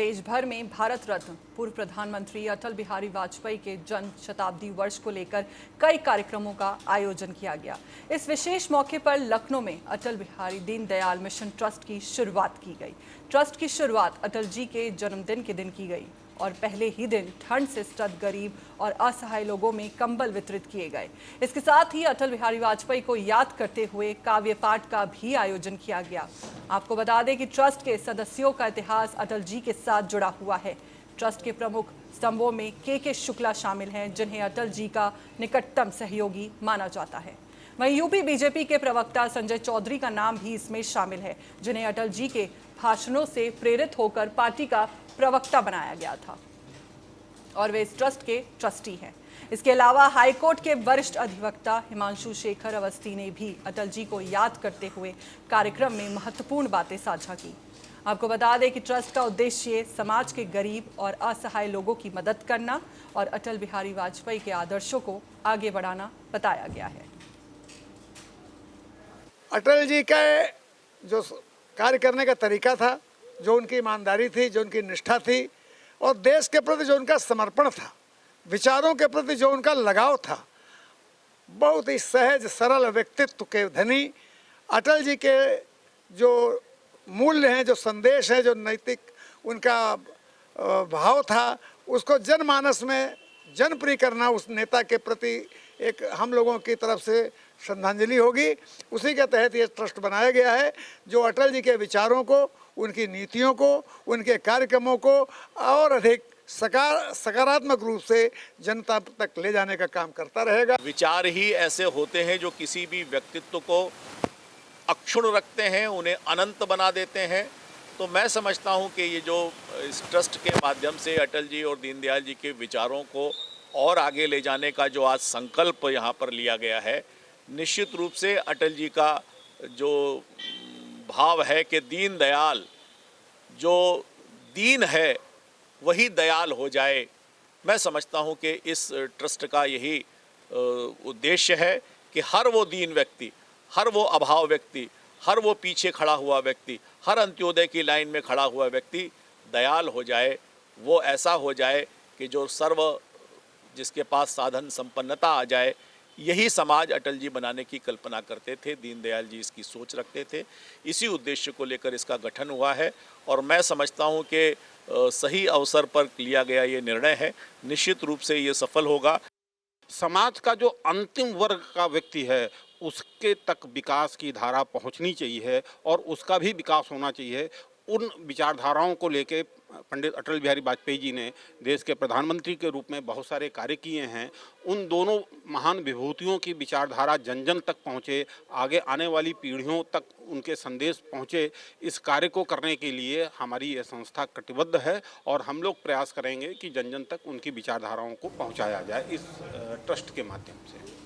देश भर में भारत रत्न पूर्व प्रधानमंत्री अटल बिहारी वाजपेयी के जन्म शताब्दी वर्ष को लेकर कई कार्यक्रमों का आयोजन किया गया। इस विशेष मौके पर लखनऊ में अटल बिहारी दीनदयाल मिशन ट्रस्ट की शुरुआत की गई। ट्रस्ट की शुरुआत अटल जी के जन्मदिन के दिन की गई और पहले ही दिन ठंड से स्त्रस्त गरीब और असहाय लोगों में कंबल वितरित किए गए। इसके साथ ही अटल बिहारी वाजपेयी को याद करते हुए काव्य पाठ का भी आयोजन किया गया। आपको बता दें कि ट्रस्ट के सदस्यों का इतिहास अटल जी के साथ जुड़ा हुआ है। ट्रस्ट के प्रमुख स्तंभों में के शुक्ला शामिल हैं, जिन्हें अटल जी का निकटतम सहयोगी माना जाता है। वहीं यूपी बीजेपी के प्रवक्ता संजय चौधरी का नाम भी इसमें शामिल है, जिन्हें अटल जी के भाषणों से प्रेरित होकर पार्टी का प्रवक्ता बनाया गया था और वे इस ट्रस्ट के ट्रस्टी हैं। इसके अलावा हाईकोर्ट के वरिष्ठ अधिवक्ता हिमांशु शेखर अवस्थी ने भी अटल जी को याद करते हुए कार्यक्रम में महत्वपूर्ण बातें साझा की। आपको बता दें कि ट्रस्ट का उद्देश्य समाज के गरीब और असहाय लोगों की मदद करना और अटल बिहारी वाजपेयी के आदर्शों को आगे बढ़ाना बताया गया है। अटल जी का जो कार्य करने का तरीका था, जो उनकी ईमानदारी थी, जो उनकी निष्ठा थी और देश के प्रति जो उनका समर्पण था, विचारों के प्रति जो उनका लगाव था, बहुत ही सहज सरल व्यक्तित्व के धनी अटल जी के जो मूल्य हैं, जो संदेश है, जो नैतिक उनका भाव था, उसको जनमानस में जनप्रिय करना उस नेता के प्रति एक हम लोगों की तरफ से श्रद्धांजलि होगी। उसी के तहत ये ट्रस्ट बनाया गया है, जो अटल जी के विचारों को, उनकी नीतियों को, उनके कार्यक्रमों को और अधिक सकारात्मक रूप से जनता तक ले जाने का काम करता रहेगा। विचार ही ऐसे होते हैं जो किसी भी व्यक्तित्व को अक्षुण्ण रखते हैं, उन्हें अनंत बना देते हैं। तो मैं समझता हूं कि ये जो इस ट्रस्ट के माध्यम से अटल जी और दीनदयाल जी के विचारों को और आगे ले जाने का जो आज संकल्प यहाँ पर लिया गया है, निश्चित रूप से अटल जी का जो भाव है कि दीनदयाल, जो दीन है वही दयाल हो जाए, मैं समझता हूँ कि इस ट्रस्ट का यही उद्देश्य है कि हर वो दीन व्यक्ति, हर वो अभाव व्यक्ति, हर वो पीछे खड़ा हुआ व्यक्ति, हर अंत्योदय की लाइन में खड़ा हुआ व्यक्ति दयाल हो जाए। वो ऐसा हो जाए कि जो जिसके पास साधन संपन्नता आ जाए। यही समाज अटल जी बनाने की कल्पना करते थे, दीनदयाल जी इसकी सोच रखते थे। इसी उद्देश्य को लेकर इसका गठन हुआ है और मैं समझता हूँ कि सही अवसर पर लिया गया ये निर्णय है, निश्चित रूप से ये सफल होगा। समाज का जो अंतिम वर्ग का व्यक्ति है, उसके तक विकास की धारा पहुंचनी चाहिए और उसका भी विकास होना चाहिए। उन विचारधाराओं को लेके पंडित अटल बिहारी वाजपेयी जी ने देश के प्रधानमंत्री के रूप में बहुत सारे कार्य किए हैं। उन दोनों महान विभूतियों की विचारधारा जन जन तक पहुँचे, आगे आने वाली पीढ़ियों तक उनके संदेश पहुँचे, इस कार्य को करने के लिए हमारी ये संस्था कटिबद्ध है और हम लोग प्रयास करेंगे कि जन जन तक उनकी विचारधाराओं को पहुँचाया जाए इस ट्रस्ट के माध्यम से।